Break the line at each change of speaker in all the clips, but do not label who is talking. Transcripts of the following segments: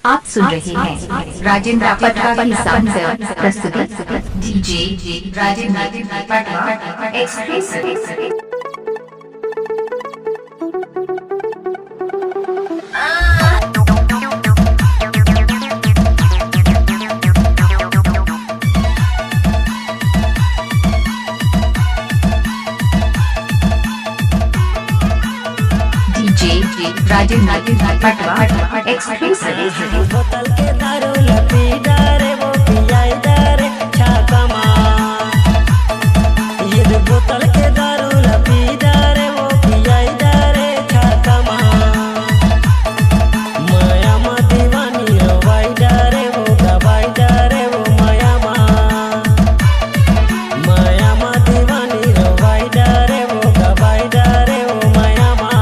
आप सुन रहे हैं राजेंद्र पटवा की सांसद प्रस्तुति DJ Rajendra Patwa exclusive. Rajendra Patwa exclusive.
बोतल के दारू लपी डारे वो पियाई डारे छाकमा। ये बोतल के दारू लपी डारे वो पियाई डारे छाकमा। माया मा दीवानी रवाई डारे वो गवाई डारे वो माया मा। माया मा दीवानी रवाई डारे वो गवाई डारे वो माया मा।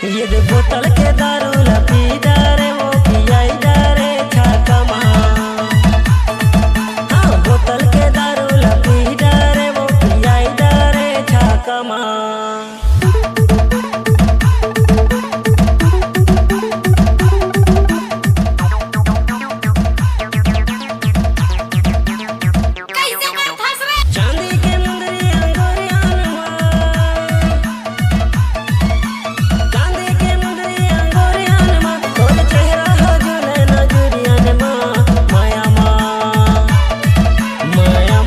ये बोतल के दारू लपी डारे वो पियाई डारे छाकमा। हाँ बोतल के दारू लपी डारे वो पियाई डारे छाकमा। चांदी के मुंदरी अंगूरियान चांदी के मुंदरी अंगूरियान मा तोर चेहरा हजुले नजरियान मा। माया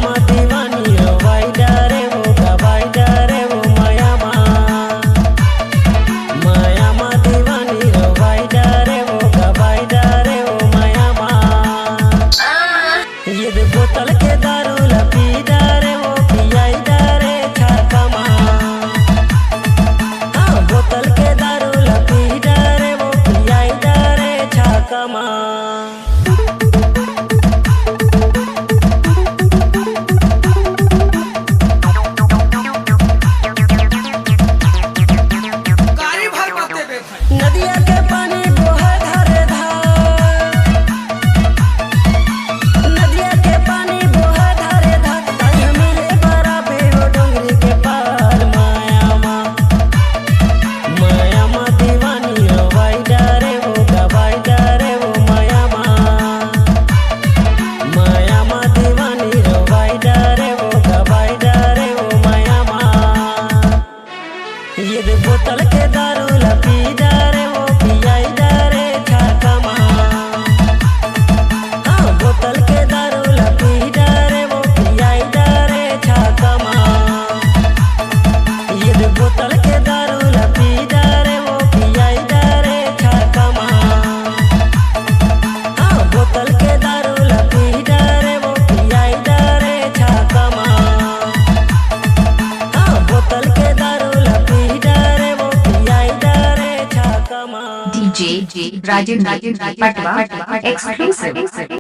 मा दीवानी रवाई डारे वो गवाई डारे वो माया मा। माया मा दीवानी रवाई डारे वो गवाई डारे वो माया मा। ये बोतल के दारू लपी डारे वो पियाई डारे छाकमा। हाँ बोतल के दारू लपी डारे वो पियाई डारे छाकमा। नदिया के पानी बोहे धारे धार। नदिया के पानी बोहे धारे धार। ताई मिले बराबे वो डोंगरी के पार। माया मा दीवानी रवाई डारे वो गवाई डारे वो माया मा। माया मा दीवानी रवाई डारे वो गवाई डारे वो माया मा। ये बोतल के दारू लपी डारे वो पियाई डारे छाकमा। हाँ बोतल के दारू लपी डारे वो पियाई डारे छाकमा। ये बोतल के दारू लपी डारे वो पियाई डारे छाकमा। हाँ बोतल के दारू लपी डारे वो पियाई डारे छाकमा। हाँ बोतल के दारू लपी डारे वो पियाई डारे छाकमा।
DJ Rajendra Patwa exclusive.